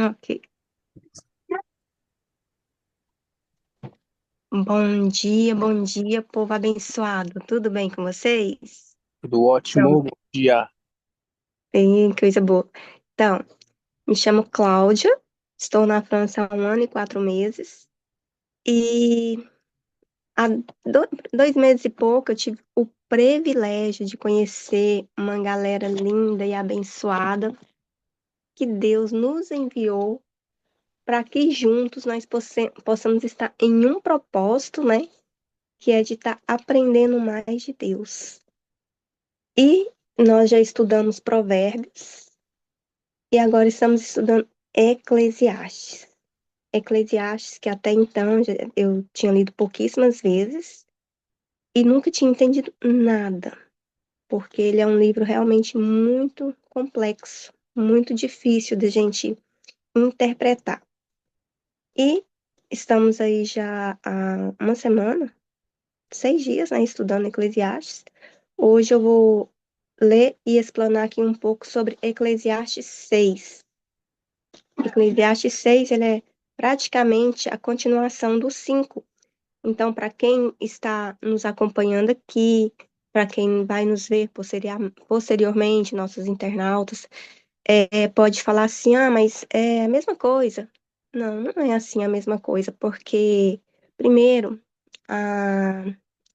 Ok. Bom dia, povo abençoado. Tudo bem com vocês? Tudo Então, ótimo, bom dia. bem, coisa boa. Então, me chamo Cláudia, estou na França há 1 ano e 4 meses e há 2 meses e pouco eu tive o privilégio de conhecer uma galera linda e abençoada que Deus nos enviou para que juntos nós possamos estar em um propósito, né? Que é de estar aprendendo mais de Deus. E nós já estudamos Provérbios e agora estamos estudando Eclesiastes. Eclesiastes, que até então eu tinha lido pouquíssimas vezes e nunca tinha entendido nada, porque ele é um livro realmente muito complexo, muito difícil de gente interpretar. E estamos aí já há uma semana, 6 dias, né, estudando Eclesiastes. Hoje eu vou ler e explanar aqui um pouco sobre Eclesiastes 6. Eclesiastes 6, ele é praticamente a continuação do 5. Então, para quem está nos acompanhando aqui, para quem vai nos ver posteriormente, nossos internautas, pode falar assim, mas é a mesma coisa. Não, não é assim a mesma coisa, porque, primeiro, a,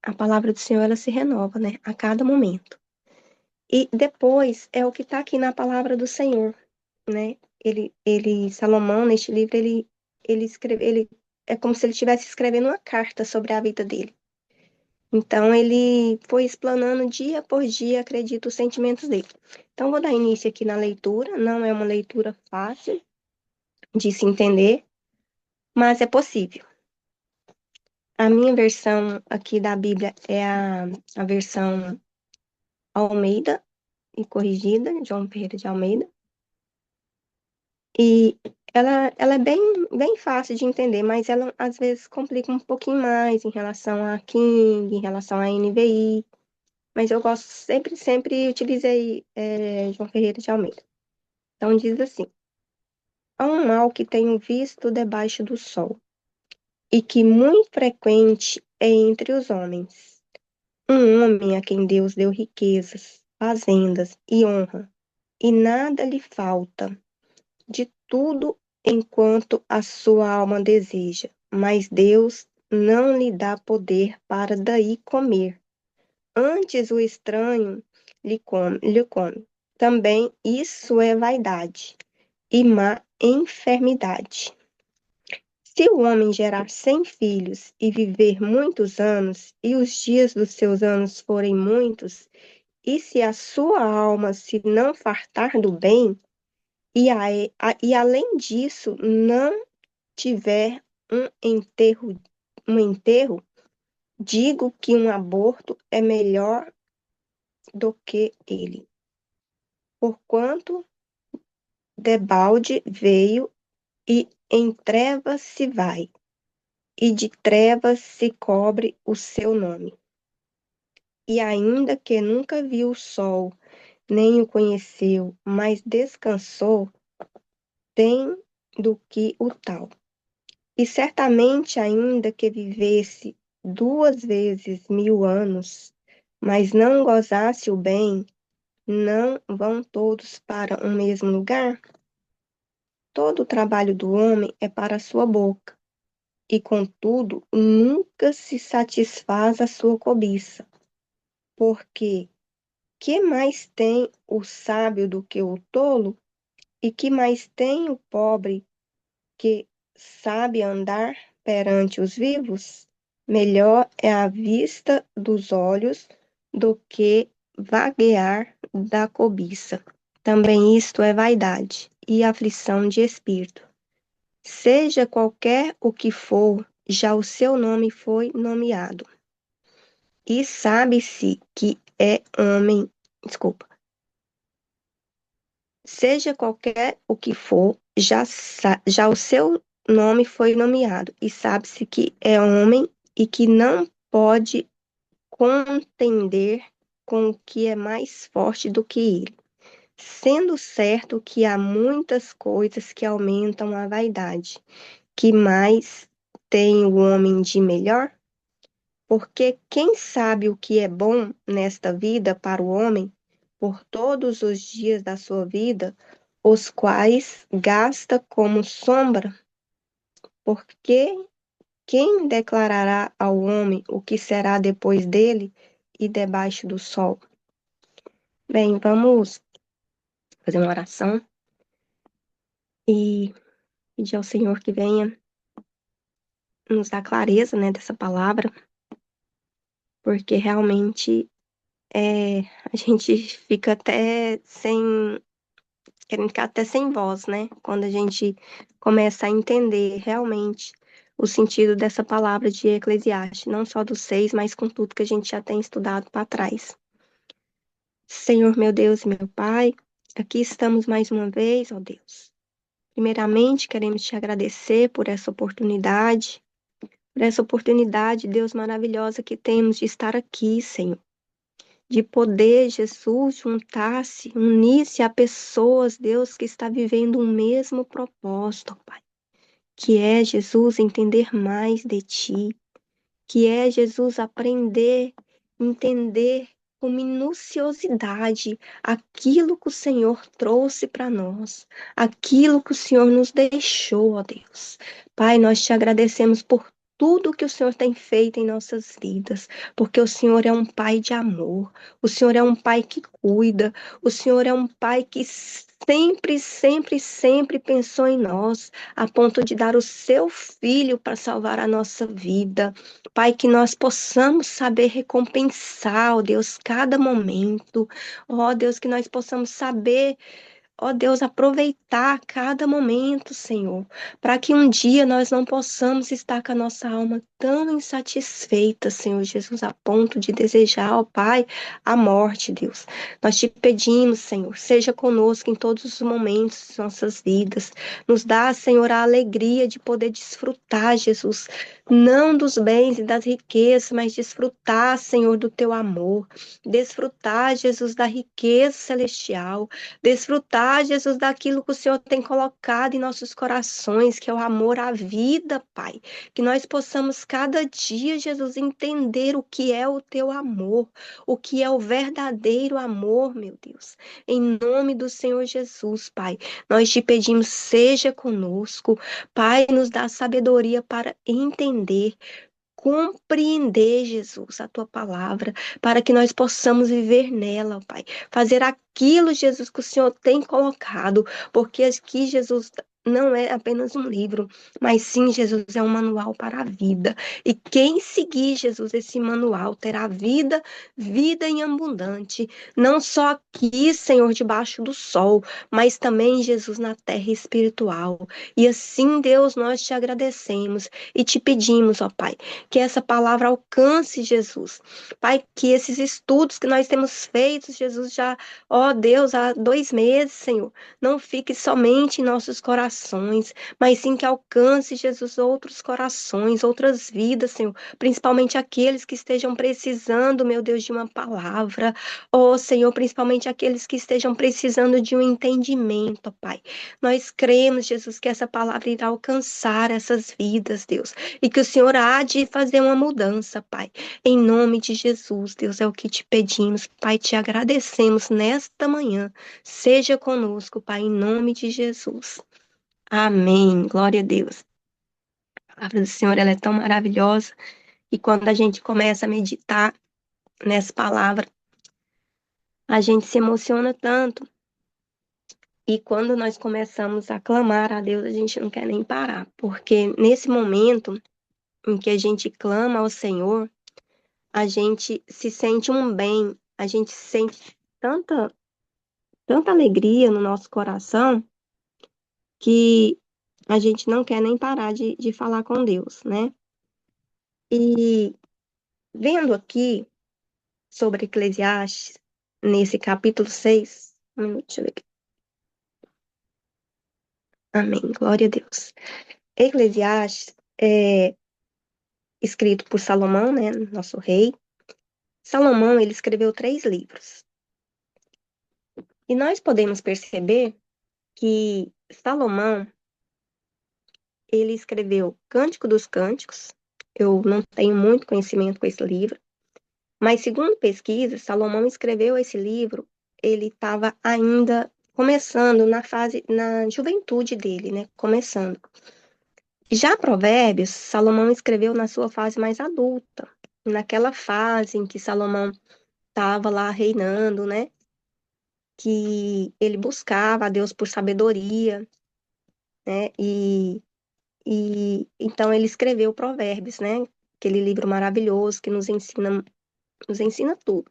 a palavra do Senhor, ela se renova, né, a cada momento. E depois é o que está aqui na palavra do Senhor, né? Salomão, neste livro, ele é como se ele estivesse escrevendo uma carta sobre a vida dele. Então, ele foi explanando dia por dia, acredito, os sentimentos dele. Então, vou dar início aqui na leitura. Não é uma leitura fácil de se entender, mas é possível. A minha versão aqui da Bíblia é a versão Almeida e corrigida, João Ferreira de Almeida. E ela é bem fácil de entender, mas ela às vezes complica um pouquinho mais em relação a King, em relação a NVI. Mas eu gosto, sempre utilizei João Ferreira de Almeida. Então diz assim: há um mal que tenho visto debaixo do sol, e que muito frequente é entre os homens. Um homem a quem Deus deu riquezas, fazendas e honra, e nada lhe falta de tudo enquanto a sua alma deseja, mas Deus não lhe dá poder para daí comer. Antes o estranho lhe come. Também isso é vaidade e má enfermidade. Se o homem gerar 100 filhos e viver muitos anos, e os dias dos seus anos forem muitos, e se a sua alma se não fartar do bem, e além disso não tiver um enterro, digo que um aborto é melhor do que ele. Porquanto debalde veio e em trevas se vai, e de trevas se cobre o seu nome. E ainda que nunca viu o sol, nem o conheceu, mas descansou, tem do que o tal. E certamente, ainda que vivesse 2 vezes 1000 anos, mas não gozasse o bem, não vão todos para o mesmo lugar? Todo o trabalho do homem é para a sua boca, e contudo nunca se satisfaz a sua cobiça. Porque que mais tem o sábio do que o tolo? E que mais tem o pobre que sabe andar perante os vivos? Melhor é a vista dos olhos do que vaguear da cobiça. Também isto é vaidade e aflição de espírito. Seja qualquer o que for, já o seu nome foi nomeado. E sabe-se que é homem. Desculpa. Seja qualquer o que for, já o seu nome foi nomeado. E sabe-se que é homem e que não pode contender com o que é mais forte do que ele. sendo certo que há muitas coisas que aumentam a vaidade, que mais tem o homem de melhor? Porque quem sabe o que é bom nesta vida para o homem, por todos os dias da sua vida, os quais gasta como sombra? Porque quem declarará ao homem o que será depois dele e debaixo do sol? Bem, vamos fazer uma oração e pedir ao Senhor que venha nos dar clareza, né, dessa palavra, porque realmente a gente fica até sem, querendo ficar até sem voz, né, quando a gente começa a entender realmente o sentido dessa palavra de Eclesiastes, não só dos 6, mas com tudo que a gente já tem estudado para trás. Senhor, meu Deus e meu Pai, aqui estamos mais uma vez, ó Deus. Primeiramente, queremos te agradecer por essa oportunidade, Deus, maravilhosa que temos de estar aqui, Senhor. De poder, Jesus, juntar-se, unir-se a pessoas, Deus, que está vivendo um mesmo propósito, ó Pai. Que é, Jesus, entender mais de Ti, que é, Jesus, aprender, entender com minuciosidade aquilo que o Senhor trouxe para nós, aquilo que o Senhor nos deixou, ó Deus. Pai, nós te agradecemos por tudo que o Senhor tem feito em nossas vidas, porque o Senhor é um pai de amor, o Senhor é um pai que cuida, o Senhor é um pai que sempre, sempre, sempre pensou em nós, a ponto de dar o seu filho para salvar a nossa vida. Pai, que nós possamos saber recompensar, ó Deus, cada momento. Ó Deus, que nós possamos saber, ó Deus, aproveitar cada momento, Senhor, para que um dia nós não possamos estar com a nossa alma tão insatisfeita, Senhor Jesus, a ponto de desejar, ó Pai, a morte, Deus. Nós te pedimos, Senhor, seja conosco em todos os momentos de nossas vidas. Nos dá, Senhor, a alegria de poder desfrutar, Jesus, não dos bens e das riquezas, mas desfrutar, Senhor, do teu amor. Desfrutar, Jesus, da riqueza celestial. Desfrutar, Jesus, daquilo que o Senhor tem colocado em nossos corações, que é o amor à vida, Pai. Que nós possamos cada dia, Jesus, entender o que é o teu amor, o que é o verdadeiro amor, meu Deus. Em nome do Senhor Jesus, Pai, nós te pedimos, seja conosco. Pai, nos dá sabedoria para entender, compreender, Jesus, a tua palavra, para que nós possamos viver nela, ó Pai. Fazer aquilo, Jesus, que o Senhor tem colocado, porque aqui, Jesus, não é apenas um livro, mas sim, Jesus, é um manual para a vida. E quem seguir, Jesus, esse manual terá vida, vida em abundante, não só aqui, Senhor, debaixo do sol, mas também, Jesus, na terra espiritual. E assim, Deus, nós te agradecemos e te pedimos, ó Pai, que essa palavra alcance, Jesus. Pai, que esses estudos que nós temos feito, Jesus, já, ó Deus, há 2 meses, Senhor, não fique somente em nossos corações, mas sim que alcance, Jesus, outros corações, outras vidas, Senhor, principalmente aqueles que estejam precisando, meu Deus, de uma palavra, ó Senhor, principalmente aqueles que estejam precisando de um entendimento, ó Pai. Nós cremos, Jesus, que essa palavra irá alcançar essas vidas, Deus, e que o Senhor há de fazer uma mudança, Pai. Em nome de Jesus, Deus, é o que te pedimos, Pai, te agradecemos nesta manhã. Seja conosco, Pai, em nome de Jesus. Amém. Glória a Deus. A palavra do Senhor, ela é tão maravilhosa e quando a gente começa a meditar nessa palavra, a gente se emociona tanto. E quando nós começamos a clamar a Deus, a gente não quer nem parar, porque nesse momento em que a gente clama ao Senhor, a gente se sente um bem, a gente sente tanta alegria no nosso coração que a gente não quer nem parar de falar com Deus, né? E vendo aqui sobre Eclesiastes, nesse capítulo 6, um minuto, deixa eu ver aqui. Amém, glória a Deus. Eclesiastes é escrito por Salomão, né, nosso rei. Salomão, ele escreveu 3 livros. E nós podemos perceber que Salomão, ele escreveu Cântico dos Cânticos. Eu não tenho muito conhecimento com esse livro, mas segundo pesquisa, Salomão escreveu esse livro, ele estava ainda começando na fase, na juventude dele, né? Começando. Já Provérbios, Salomão escreveu na sua fase mais adulta, naquela fase em que Salomão estava lá reinando, né? Que ele buscava a Deus por sabedoria, né? E então ele escreveu Provérbios, né? Aquele livro maravilhoso que nos ensina tudo.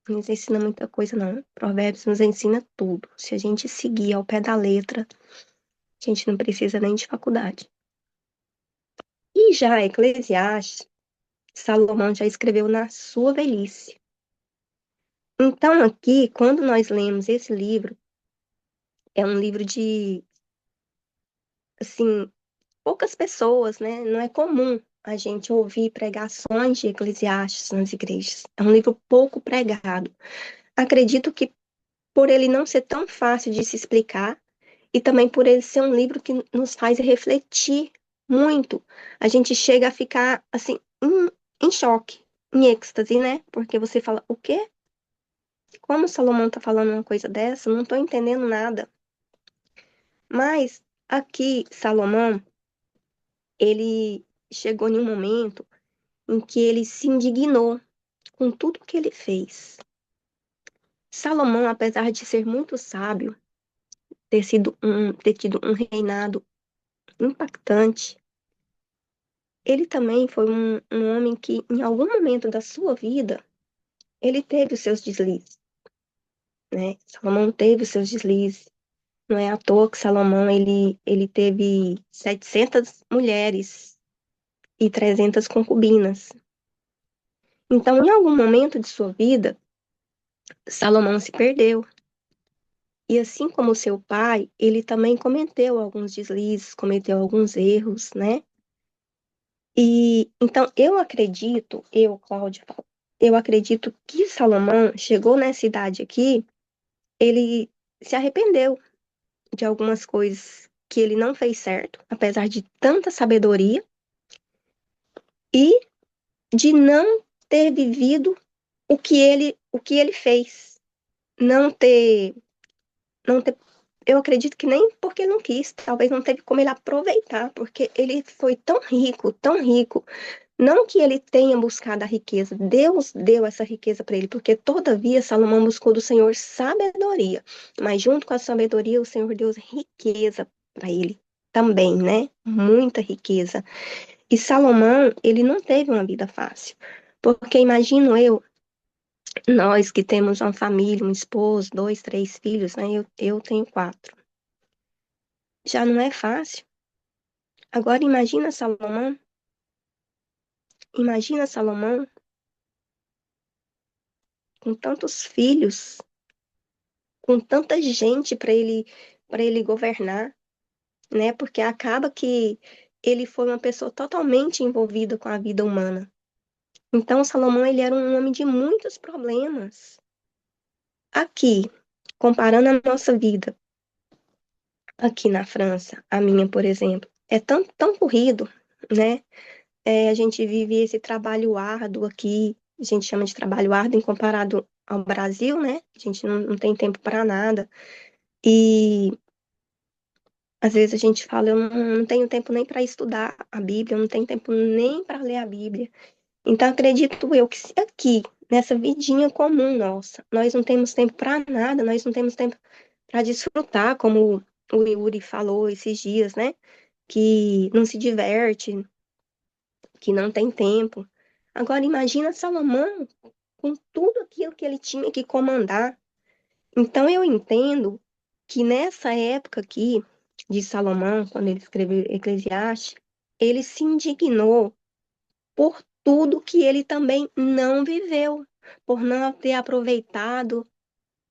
Não nos ensina muita coisa, não. Provérbios nos ensina tudo. Se a gente seguir ao pé da letra, a gente não precisa nem de faculdade. E já Eclesiastes, Salomão já escreveu na sua velhice. Então, aqui, quando nós lemos esse livro, é um livro de, assim, poucas pessoas, né? Não é comum a gente ouvir pregações de Eclesiastes nas igrejas. É um livro pouco pregado. Acredito que por ele não ser tão fácil de se explicar e também por ele ser um livro que nos faz refletir muito. A gente chega a ficar, assim, em choque, em êxtase, né? Porque você fala, o quê? Como Salomão tá falando uma coisa dessa? Não tô entendendo nada. Mas aqui, Salomão, ele chegou em um momento em que ele se indignou com tudo que ele fez. Salomão, apesar de ser muito sábio, ter tido um reinado impactante, ele também foi um homem que, em algum momento da sua vida, ele teve os seus deslizes, né? Salomão teve os seus deslizes. Não é à toa que Salomão, ele teve 700 mulheres e 300 concubinas. Então, em algum momento de sua vida, Salomão se perdeu. E assim como seu pai, ele também cometeu alguns deslizes, cometeu alguns erros, né? E então Cláudia, eu acredito que Salomão chegou nessa idade aqui, ele se arrependeu de algumas coisas que ele não fez certo, apesar de tanta sabedoria, e de não ter vivido o que ele fez, não ter, não ter, eu acredito que nem porque ele não quis, talvez não teve como ele aproveitar, porque ele foi tão rico, não que ele tenha buscado a riqueza, Deus deu essa riqueza para ele, porque todavia Salomão buscou do Senhor sabedoria, mas junto com a sabedoria o Senhor deu riqueza para ele também, né? Muita riqueza. E Salomão, ele não teve uma vida fácil, porque imagino eu, nós que temos uma família, um esposo, dois, três filhos, né? Eu tenho quatro. Já não é fácil. Agora imagina Salomão com tantos filhos, com tanta gente para ele governar, né? Porque acaba que ele foi uma pessoa totalmente envolvida com a vida humana. Então Salomão ele era um homem de muitos problemas. Aqui, comparando a nossa vida aqui na França, a minha, por exemplo, é tão corrido, né? A gente vive esse trabalho árduo aqui, a gente chama de trabalho árduo em comparado ao Brasil, né? A gente não tem tempo para nada. E às vezes a gente fala, eu não tenho tempo nem para estudar a Bíblia, eu não tenho tempo nem para ler a Bíblia. Então acredito eu que se aqui, nessa vidinha comum nossa, nós não temos tempo para nada, nós não temos tempo para desfrutar, como o Yuri falou esses dias, né? Que não se diverte, que não tem tempo. Agora imagina Salomão com tudo aquilo que ele tinha que comandar. Então eu entendo que nessa época aqui de Salomão, quando ele escreveu Eclesiastes, ele se indignou por tudo que ele também não viveu, por não ter aproveitado.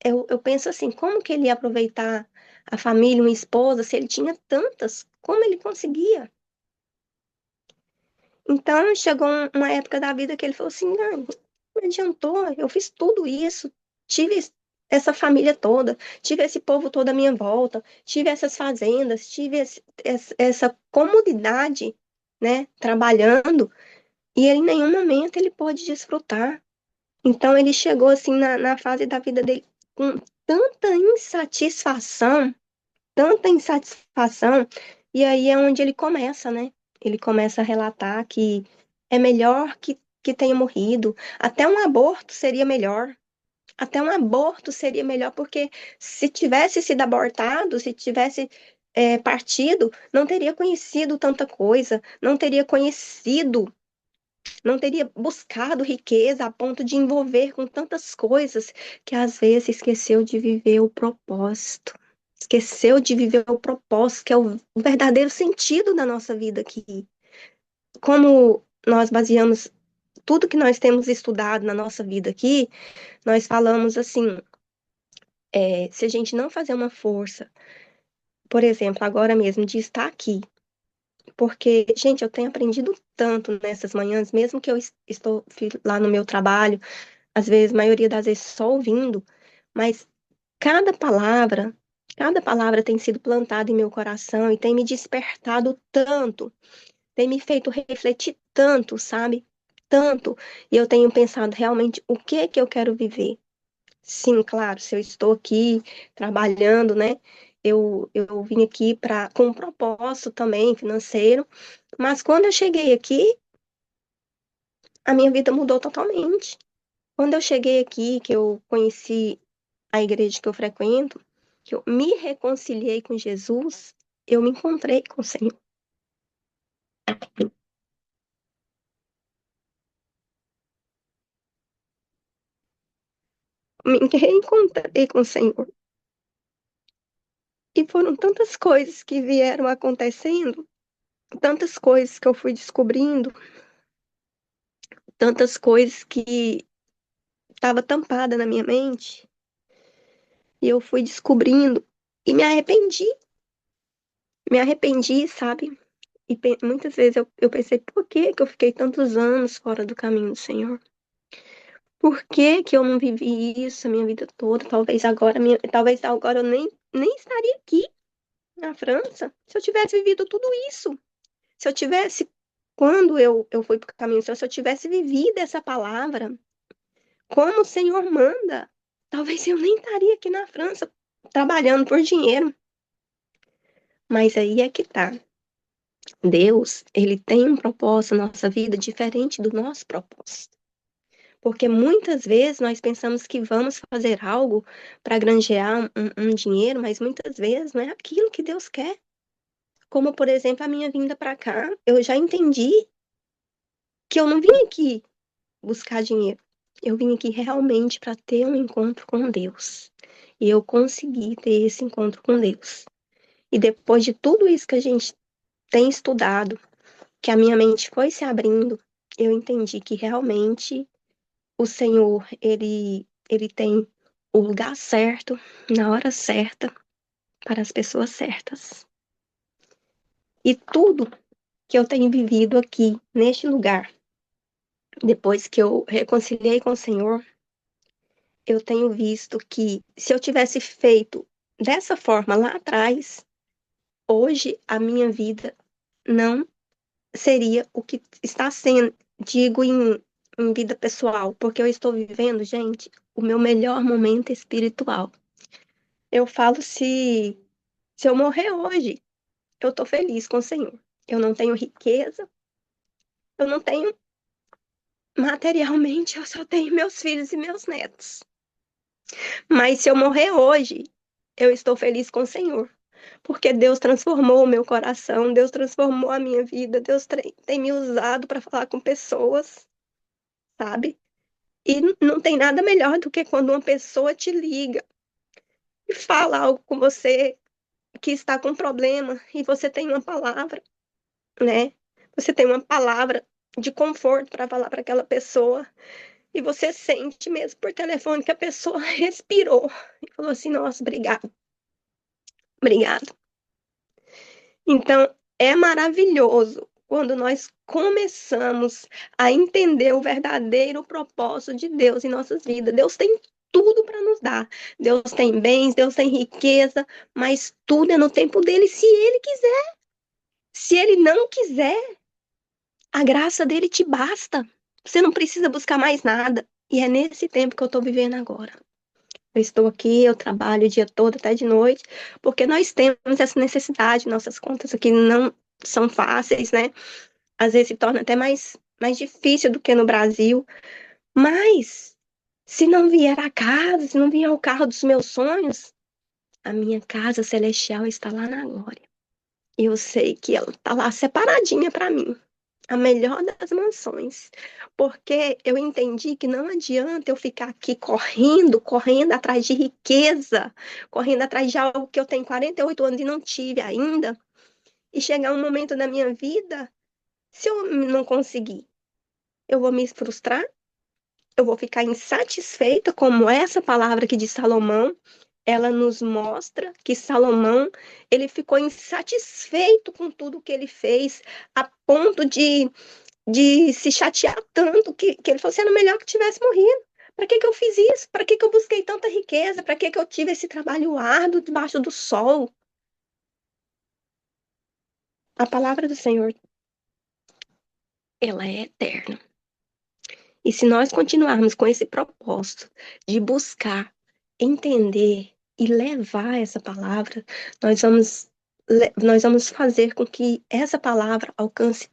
Eu penso assim, como que ele ia aproveitar a família, uma esposa, se ele tinha tantas? Como ele conseguia? Então, chegou uma época da vida que ele falou assim, não adiantou, eu fiz tudo isso, tive essa família toda, tive esse povo todo à minha volta, tive essas fazendas, tive essa comunidade, né, trabalhando, e ele, em nenhum momento ele pôde desfrutar. Então ele chegou assim na fase da vida dele com tanta tanta insatisfação, e aí é onde ele começa, né? Ele começa a relatar que é melhor que tenha morrido, até um aborto seria melhor. Até um aborto seria melhor, porque se tivesse sido abortado, se tivesse partido, não teria conhecido tanta coisa, não teria conhecido, não teria buscado riqueza a ponto de envolver com tantas coisas que às vezes esqueceu de viver o propósito. Esqueceu de viver o propósito, que é o verdadeiro sentido da nossa vida aqui. Como nós baseamos tudo que nós temos estudado na nossa vida aqui, nós falamos assim, se a gente não fazer uma força, por exemplo, agora mesmo, de estar aqui, porque, gente, eu tenho aprendido tanto nessas manhãs, mesmo que eu estou lá no meu trabalho, às vezes, a maioria das vezes, só ouvindo, mas cada palavra, cada palavra tem sido plantada em meu coração e tem me despertado tanto, tem me feito refletir tanto, sabe? Tanto. E eu tenho pensado realmente o que é que eu quero viver. Sim, claro, se eu estou aqui trabalhando, né? Eu vim aqui com um propósito também financeiro, mas quando eu cheguei aqui, a minha vida mudou totalmente. Quando eu cheguei aqui, que eu conheci a igreja que eu frequento, que eu me reconciliei com Jesus, eu me encontrei com o Senhor. Me reencontrei com o Senhor. E foram tantas coisas que vieram acontecendo, tantas coisas que eu fui descobrindo, tantas coisas que estava tampada na minha mente, e eu fui descobrindo e me arrependi, sabe? E muitas vezes eu pensei, por que que eu fiquei tantos anos fora do caminho do Senhor? Por que que eu não vivi isso a minha vida toda? Talvez agora eu nem estaria aqui na França se eu tivesse vivido tudo isso. Se eu tivesse, quando eu fui para o caminho do Senhor, se eu tivesse vivido essa palavra, como o Senhor manda, talvez eu nem estaria aqui na França trabalhando por dinheiro. Mas aí é que tá. Deus, ele tem um propósito na nossa vida diferente do nosso propósito. Porque muitas vezes nós pensamos que vamos fazer algo para granjear um dinheiro, mas muitas vezes não é aquilo que Deus quer. Como, por exemplo, a minha vinda para cá, eu já entendi que eu não vim aqui buscar dinheiro. Eu vim aqui realmente para ter um encontro com Deus. E eu consegui ter esse encontro com Deus. E depois de tudo isso que a gente tem estudado, que a minha mente foi se abrindo, eu entendi que realmente o Senhor, ele tem o lugar certo, na hora certa, para as pessoas certas. E tudo que eu tenho vivido aqui, neste lugar, depois que eu reconciliei com o Senhor, eu tenho visto que se eu tivesse feito dessa forma lá atrás, hoje a minha vida não seria o que está sendo, digo em vida pessoal, porque eu estou vivendo, gente, o meu melhor momento espiritual. Eu falo se eu morrer hoje, eu estou feliz com o Senhor. Eu não tenho riqueza, eu não tenho materialmente, eu só tenho meus filhos e meus netos. Mas se eu morrer hoje, eu estou feliz com o Senhor. Porque Deus transformou o meu coração, Deus transformou a minha vida, Deus tem me usado para falar com pessoas, sabe? E não tem nada melhor do que quando uma pessoa te liga e fala algo com você que está com problema e você tem uma palavra, né? Você tem uma palavra de conforto para falar para aquela pessoa e você sente mesmo por telefone que a pessoa respirou e falou assim: nossa, obrigado, obrigado. Então, é maravilhoso quando nós começamos a entender o verdadeiro propósito de Deus em nossas vidas. Deus tem tudo para nos dar. Deus tem bens, Deus tem riqueza, mas tudo é no tempo dele, se ele quiser. Se ele não quiser, a graça dele te basta. Você não precisa buscar mais nada. E é nesse tempo que eu estou vivendo agora. Eu estou aqui, eu trabalho o dia todo, até de noite, porque nós temos essa necessidade, nossas contas aqui não são fáceis, né? Às vezes se torna até mais difícil do que no Brasil. Mas, se não vier a casa, se não vier o carro dos meus sonhos, a minha casa celestial está lá na glória. E eu sei que ela está lá separadinha para mim. A melhor das mansões. Porque eu entendi que não adianta eu ficar aqui correndo atrás de riqueza, correndo atrás de algo que eu tenho 48 anos e não tive ainda, e chegar um momento na minha vida, se eu não conseguir, eu vou me frustrar, eu vou ficar insatisfeita, como essa palavra aqui de Salomão, ela nos mostra que Salomão, ele ficou insatisfeito com tudo que ele fez, a ponto de se chatear tanto que ele falou assim, era melhor que tivesse morrido. Para que eu fiz isso? Para que eu busquei tanta riqueza? Para que eu tive esse trabalho árduo debaixo do sol? A palavra do Senhor, ela é eterna. E se nós continuarmos com esse propósito de buscar, entender e levar essa palavra, nós vamos, nós vamos fazer com que essa palavra alcance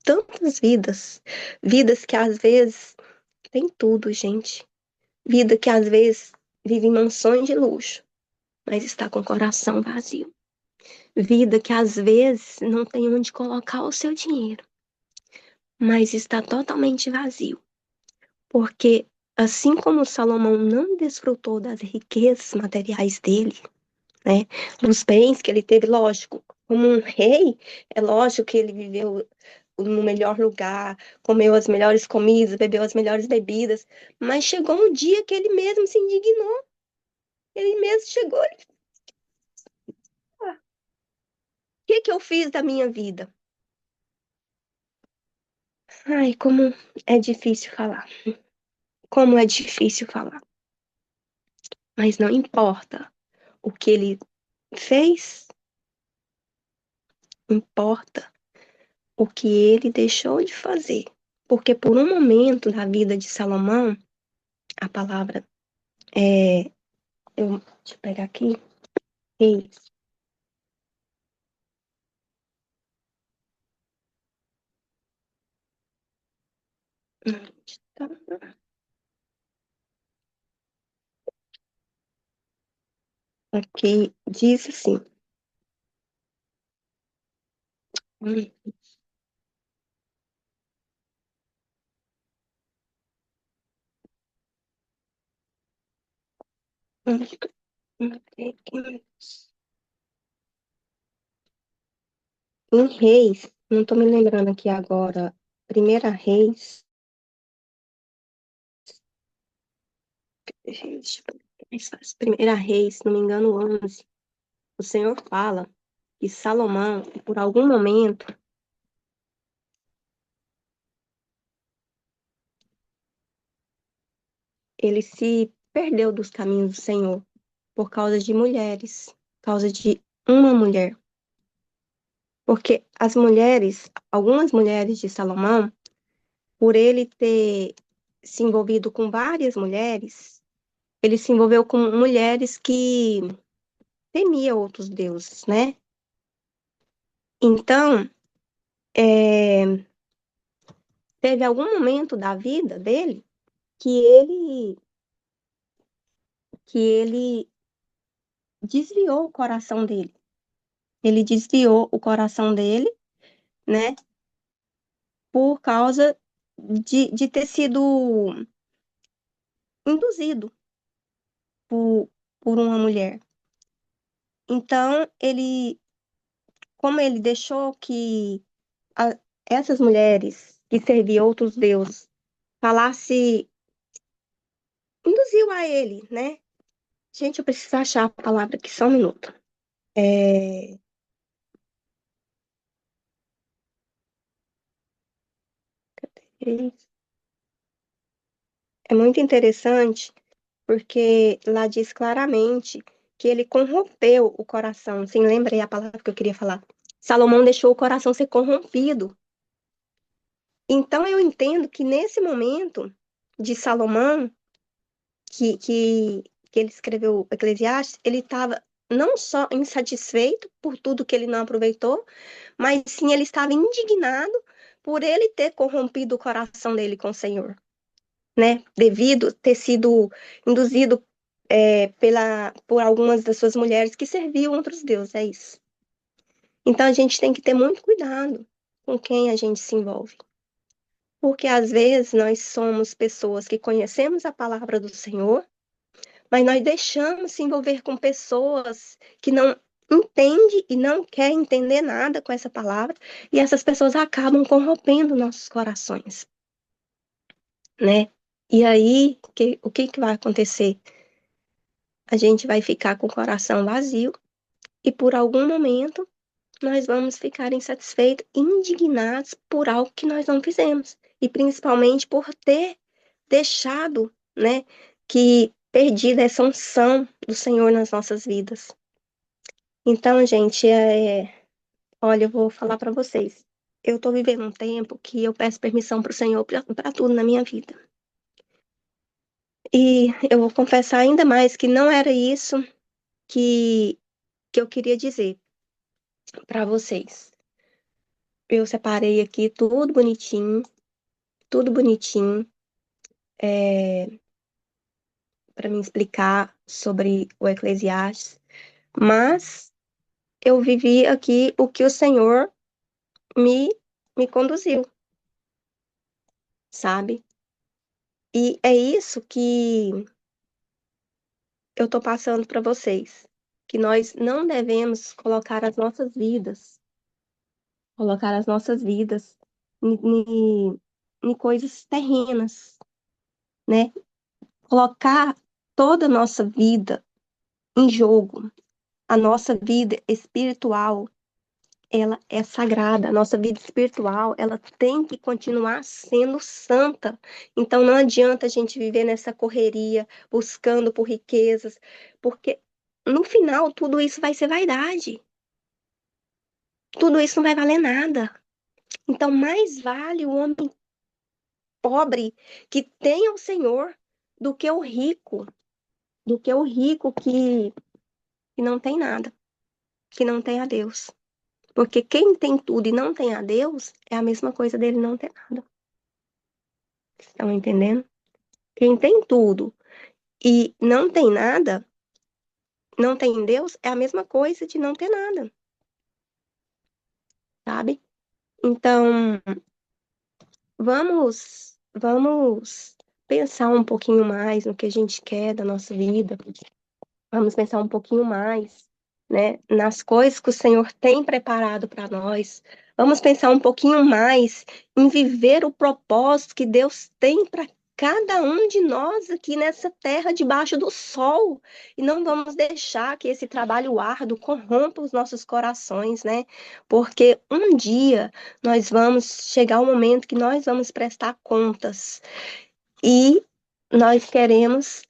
tantas vidas, vidas que às vezes tem tudo, gente. Vida que às vezes vive em mansões de luxo, mas está com o coração vazio. Vida que às vezes não tem onde colocar o seu dinheiro, mas está totalmente vazio. Porque assim como Salomão não desfrutou das riquezas materiais dele, né, dos bens que ele teve, lógico, como um rei, é lógico que ele viveu no melhor lugar, comeu as melhores comidas, bebeu as melhores bebidas, mas chegou um dia que ele mesmo se indignou. Ele mesmo chegou e falou: o que que eu fiz da minha vida? Ai, como é difícil falar. Como é difícil falar. Mas não importa o que ele fez, importa o que ele deixou de fazer. Porque por um momento da vida de Salomão, a palavra é. Deixa eu pegar aqui. Reis. Aqui diz assim. hum, hum, Em Reis, não tô me lembrando aqui agora. Primeira Reis. Deixa eu ver, mais fácil. Primeira Reis, se não me engano, 11. O Senhor fala que Salomão, por algum momento, ele se perdeu dos caminhos do Senhor por causa de mulheres, por causa de uma mulher. Porque as mulheres, algumas mulheres de Salomão, por ele ter se envolvido com várias mulheres, ele se envolveu com mulheres que temiam outros deuses, né? Então, teve algum momento da vida dele que ele desviou o coração dele. Ele desviou o coração dele, né? Por causa de ter sido induzido por uma mulher. Então, como ele deixou que a- essas mulheres que serviam outros deuses falasse, induziu a ele, né? Gente, eu preciso achar a palavra aqui, só um minuto. É, é muito interessante porque lá diz claramente que ele corrompeu o coração. Sim, lembrei a palavra que eu queria falar. Salomão deixou o coração ser corrompido. Então eu entendo que nesse momento de Salomão, que ele escreveu Eclesiastes, ele estava não só insatisfeito por tudo que ele não aproveitou, mas sim ele estava indignado por ele ter corrompido o coração dele com o Senhor, né? Devido ter sido induzido por algumas das suas mulheres que serviam outros deuses, é isso. Então a gente tem que ter muito cuidado com quem a gente se envolve. Porque às vezes nós somos pessoas que conhecemos a palavra do Senhor, mas nós deixamos se envolver com pessoas que não entendem e não querem entender nada com essa palavra, e essas pessoas acabam corrompendo nossos corações, né? E aí, o que que vai acontecer? A gente vai ficar com o coração vazio e por algum momento nós vamos ficar insatisfeitos, indignados por algo que nós não fizemos, e principalmente por ter deixado, né, que perdido essa unção do Senhor nas nossas vidas. Então, gente, olha, eu vou falar para vocês. Eu estou vivendo um tempo que eu peço permissão para o Senhor para tudo na minha vida. E eu vou confessar ainda mais que não era isso que eu queria dizer para vocês. Eu separei aqui tudo bonitinho, para me explicar sobre o Eclesiastes, mas eu vivi aqui o que o Senhor me, me conduziu, sabe? E é isso que eu estou passando para vocês, que nós não devemos colocar as nossas vidas em coisas terrenas, né? Colocar toda a nossa vida em jogo, a nossa vida espiritual, ela é sagrada. A nossa vida espiritual, ela tem que continuar sendo santa. Então não adianta a gente viver nessa correria, buscando por riquezas, porque no final tudo isso vai ser vaidade. Tudo isso não vai valer nada. Então mais vale o homem pobre que tem o Senhor do que o rico, que não tem nada, que não tem a Deus. Porque quem tem tudo e não tem a Deus é a mesma coisa dele não ter nada. Estão entendendo? Quem tem tudo e não tem nada, não tem Deus, é a mesma coisa de não ter nada, sabe? Então, vamos pensar um pouquinho mais no que a gente quer da nossa vida. Vamos pensar um pouquinho mais, né, nas coisas que o Senhor tem preparado para nós. Vamos pensar um pouquinho mais em viver o propósito que Deus tem para cada um de nós aqui nessa terra debaixo do sol. E não vamos deixar que esse trabalho árduo corrompa os nossos corações, né? Porque um dia nós vamos chegar ao momento que nós vamos prestar contas. E nós queremos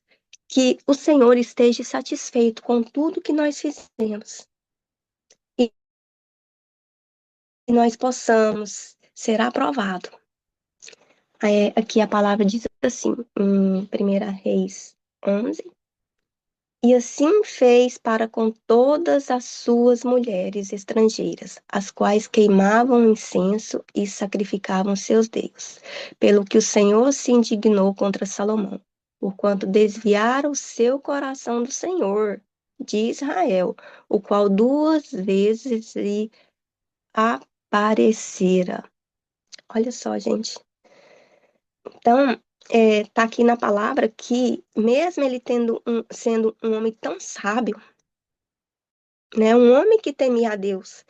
que o Senhor esteja satisfeito com tudo que nós fizemos e nós possamos ser aprovado. Aqui a palavra diz assim, em 1 Reis 11, e assim fez para com todas as suas mulheres estrangeiras, as quais queimavam incenso e sacrificavam seus deuses, pelo que o Senhor se indignou contra Salomão, porquanto desviaram o seu coração do Senhor, de Israel, o qual 2 vezes lhe aparecera. Olha só, gente. Então, tá aqui na palavra que, mesmo ele sendo um homem tão sábio, né, um homem que temia a Deus,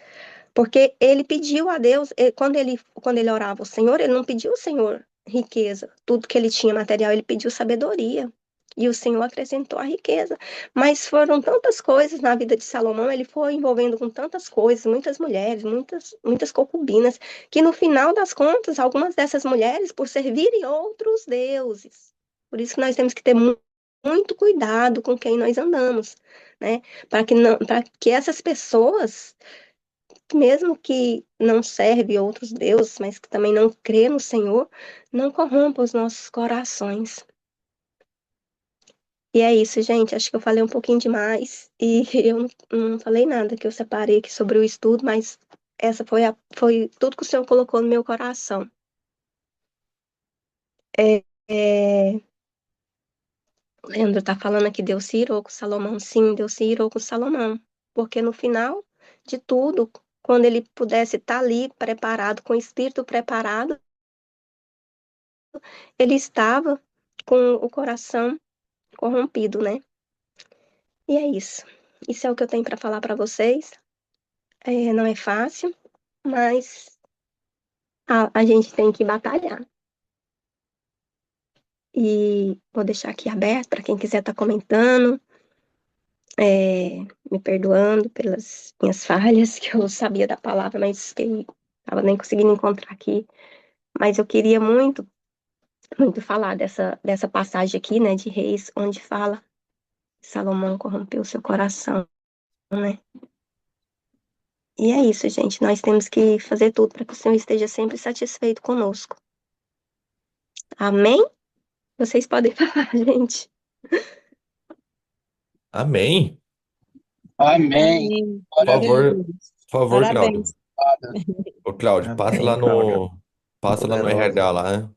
porque ele pediu a Deus, quando ele orava ao Senhor, ele não pediu ao Senhor riqueza, tudo que ele tinha material, ele pediu sabedoria. E o Senhor acrescentou a riqueza. Mas foram tantas coisas na vida de Salomão, ele foi envolvendo com tantas coisas, muitas mulheres, muitas concubinas, que no final das contas, algumas dessas mulheres, por servirem outros deuses. Por isso que nós temos que ter muito muito cuidado com quem nós andamos, né? Para que essas pessoas, mesmo que não servem outros deuses, mas que também não crê no Senhor, não corrompam os nossos corações. E é isso, gente. Acho que eu falei um pouquinho demais e eu não falei nada que eu separei aqui sobre o estudo, mas essa foi tudo que o Senhor colocou no meu coração. É, Leandro tá falando aqui, Deus se irou com Salomão. Sim, Deus se irou com Salomão. Porque no final de tudo, quando ele pudesse estar ali preparado, com o espírito preparado, ele estava com o coração corrompido, né? E é isso. Isso é o que eu tenho para falar para vocês. Não é fácil, mas a gente tem que batalhar. E vou deixar aqui aberto para quem quiser estar comentando, me perdoando pelas minhas falhas, que eu sabia da palavra, mas que estava nem conseguindo encontrar aqui. Mas eu queria muito, muito falar dessa passagem aqui, né, de Reis, onde fala que Salomão corrompeu seu coração, né? E é isso, gente. Nós temos que fazer tudo para que o Senhor esteja sempre satisfeito conosco. Amém? Vocês podem falar, gente. Amém. Amém. Amém. Por Glória a Deus. favor, Jesus. por favor, Cláudio. Parabéns. Ô, Cláudio, Amém, Cláudia. passa lá no Poderosa. RH lá, né?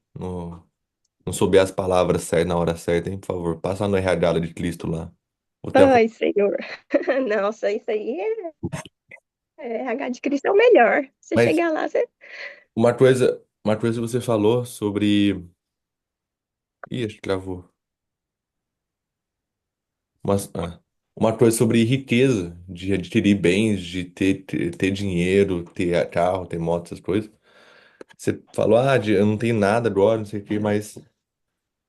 Não souber as palavras certas na hora certa, hein? Por favor, passa lá no RH lá de Cristo lá. O tempo. Ai, Senhor. Nossa, isso aí é H de Cristo é o melhor. Você Mas chegar lá, você. uma coisa que você falou sobre. Ih, acho que travou. Ah. Uma coisa sobre riqueza, de adquirir bens, de ter dinheiro, ter carro, ter moto, essas coisas. Você falou, eu não tenho nada agora, não sei o quê, mas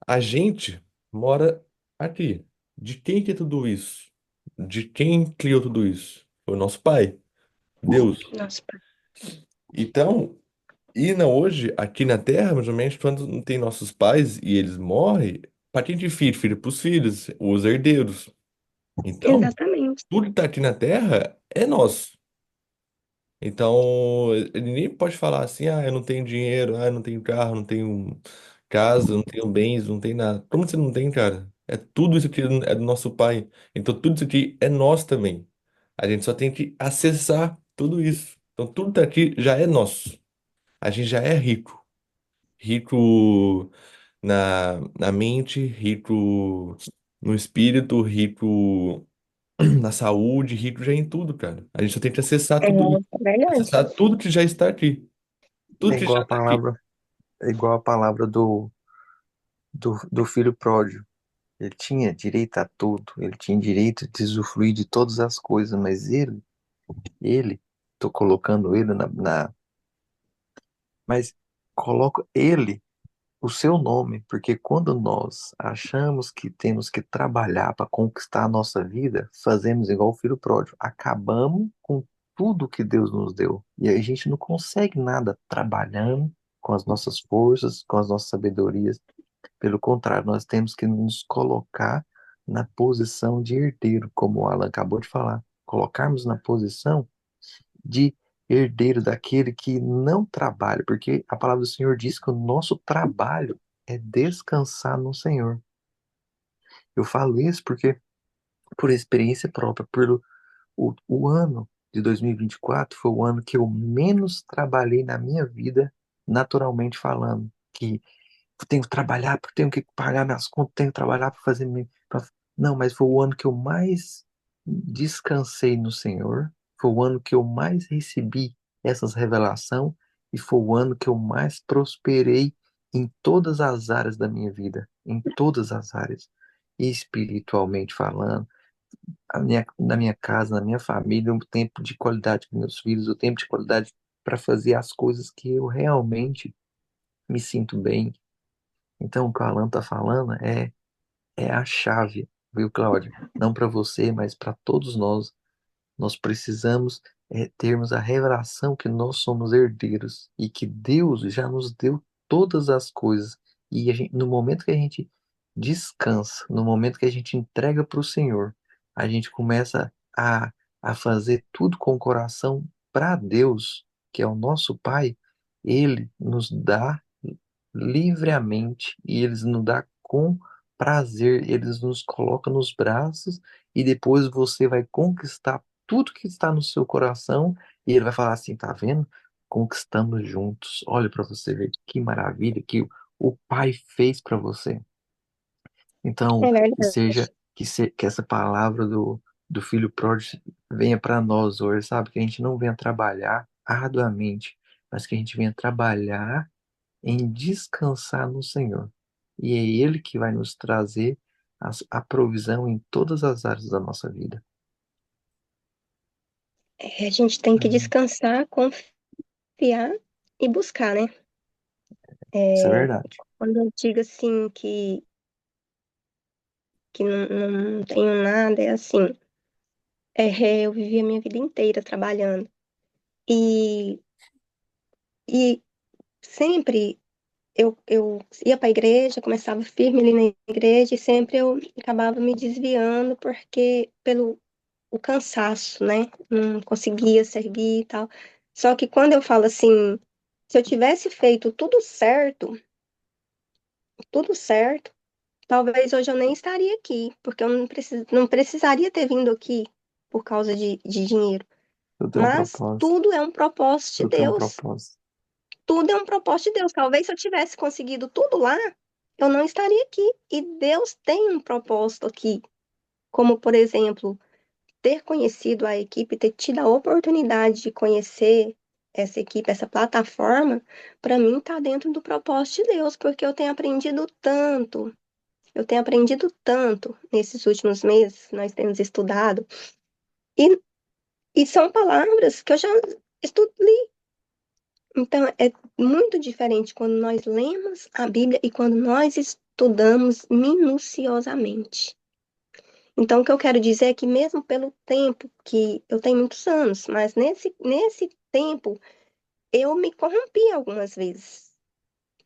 a gente mora aqui. De quem que é tudo isso? De quem criou tudo isso? Foi o nosso pai, Deus. Nossa, pai. Então, hoje, aqui na Terra, mais ou menos, quando não tem nossos pais e eles morrem, para quem que fica? Fica para os filhos, os herdeiros. Então, Exatamente. tudo que tá aqui na Terra é nosso. Então, ele nem pode falar assim, eu não tenho dinheiro, eu não tenho carro, não tenho casa, não tenho bens, não tenho nada. Como você não tem, cara? É tudo isso aqui é do nosso pai. Então, tudo isso aqui é nosso também. A gente só tem que acessar tudo isso. Então, tudo tá aqui já é nosso. A gente já é rico. Rico na mente, rico no espírito, rico na saúde, rico já é em tudo, cara. A gente só tem que acessar É, tudo isso. é verdade. Acessar tudo que já está aqui. Tudo É que igual já a está aqui. palavra, é igual a palavra do filho pródigo. Ele tinha direito a tudo, ele tinha direito de usufruir de todas as coisas, mas tô colocando ele mas coloco ele, o seu nome, porque quando nós achamos que temos que trabalhar para conquistar a nossa vida, fazemos igual o filho pródigo, acabamos com tudo que Deus nos deu. E aí a gente não consegue nada trabalhando com as nossas forças, com as nossas sabedorias. Pelo contrário, nós temos que nos colocar na posição de herdeiro, como o Alan acabou de falar. Colocarmos na posição de herdeiro daquele que não trabalha, porque a palavra do Senhor diz que o nosso trabalho é descansar no Senhor. Eu falo isso porque, por experiência própria, o ano de 2024 foi o ano que eu menos trabalhei na minha vida, naturalmente falando, que eu tenho que trabalhar, porque tenho que pagar minhas contas, tenho que trabalhar para fazer. Não, mas foi o ano que eu mais descansei no Senhor, foi o ano que eu mais recebi essas revelações e foi o ano que eu mais prosperei em todas as áreas da minha vida, em todas as áreas, espiritualmente falando, na minha casa, na minha família, um tempo de qualidade com meus filhos, o tempo de qualidade para fazer as coisas que eu realmente me sinto bem. Então, o que o Alan tá falando é a chave, viu, Cláudia? Não para você, mas para todos nós. Nós precisamos termos a revelação que nós somos herdeiros e que Deus já nos deu todas as coisas. E no momento que a gente descansa, no momento que a gente entrega para o Senhor, a gente começa a fazer tudo com o coração para Deus, que é o nosso Pai, Ele nos dá livremente e Ele nos dá com prazer, eles nos coloca nos braços e depois você vai conquistar tudo que está no seu coração e Ele vai falar assim, tá vendo? Conquistamos juntos. Olha para você ver que maravilha que o Pai fez para você. Então, É que verdade. seja que essa palavra do filho pródigo venha para nós hoje, sabe? Que a gente não venha trabalhar arduamente, mas que a gente venha trabalhar em descansar no Senhor. E é Ele que vai nos trazer a provisão em todas as áreas da nossa vida. A gente tem que Amém. descansar, confiar e buscar, né? Isso é É, verdade. quando eu digo assim que não tenho nada, é assim, eu vivi a minha vida inteira trabalhando. E, e sempre eu ia para a igreja, começava firme ali na igreja, e sempre eu acabava me desviando porque pelo o cansaço, né? Não conseguia servir e tal. Só que quando eu falo assim, se eu tivesse feito tudo certo, talvez hoje eu nem estaria aqui, porque eu não precisaria ter vindo aqui por causa de dinheiro. Tudo tem um Mas propósito. tudo é um propósito de Tudo tem um Deus. propósito. Tudo é um propósito de Deus. Talvez se eu tivesse conseguido tudo lá, eu não estaria aqui. E Deus tem um propósito aqui. Como, por exemplo, ter conhecido a equipe, ter tido a oportunidade de conhecer essa equipe, essa plataforma, para mim está dentro do propósito de Deus, porque eu tenho aprendido tanto nesses últimos meses, nós temos estudado, e, e são palavras que eu já estudei. Então, é muito diferente quando nós lemos a Bíblia e quando nós estudamos minuciosamente. Então, o que eu quero dizer é que, mesmo pelo tempo que eu tenho muitos anos, mas nesse tempo eu me corrompi algumas vezes.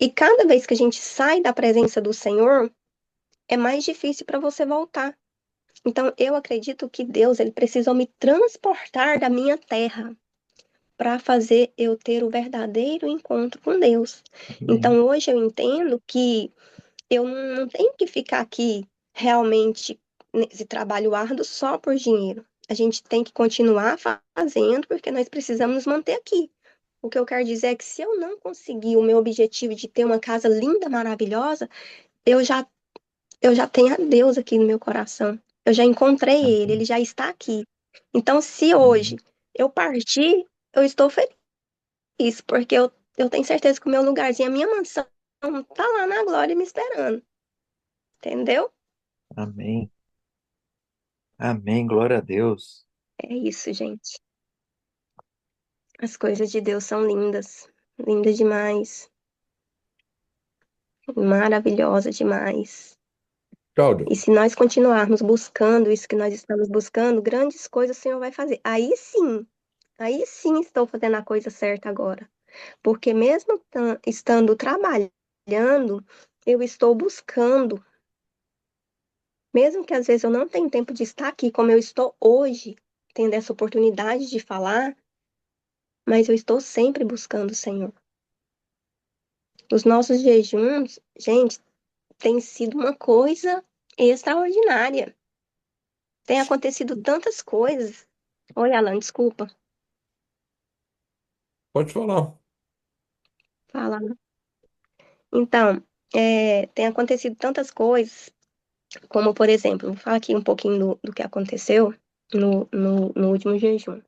E cada vez que a gente sai da presença do Senhor, é mais difícil para você voltar. Então, eu acredito que Deus, ele precisou me transportar da minha terra para fazer eu ter o verdadeiro encontro com Deus. Amém. Então, hoje eu entendo que eu não tenho que ficar aqui realmente nesse trabalho árduo só por dinheiro. A gente tem que continuar fazendo porque nós precisamos nos manter aqui. O que eu quero dizer é que se eu não conseguir o meu objetivo de ter uma casa linda, maravilhosa, eu já, eu já tenho a Deus aqui no meu coração. Eu já encontrei ele Amém. já está aqui. Então, se hoje Amém. eu partir, eu estou feliz, porque eu tenho certeza que o meu lugarzinho, a minha mansão, tá lá na glória me esperando. Entendeu? Amém. Amém. Glória a Deus. É isso, gente. As coisas de Deus são lindas, lindas demais, maravilhosas demais. Cláudio, E se nós continuarmos buscando isso que nós estamos buscando, grandes coisas o Senhor vai fazer. Aí sim estou fazendo a coisa certa agora. Porque mesmo estando trabalhando, eu estou buscando. Mesmo que às vezes eu não tenha tempo de estar aqui como eu estou hoje, tendo essa oportunidade de falar, mas eu estou sempre buscando o Senhor. Os nossos jejuns, gente, tem sido uma coisa extraordinária. Tem acontecido tantas coisas. Oi, Alan, desculpa. pode falar. Fala. Então, tem acontecido tantas coisas, como, por exemplo, vou falar aqui um pouquinho do que aconteceu no último jejum.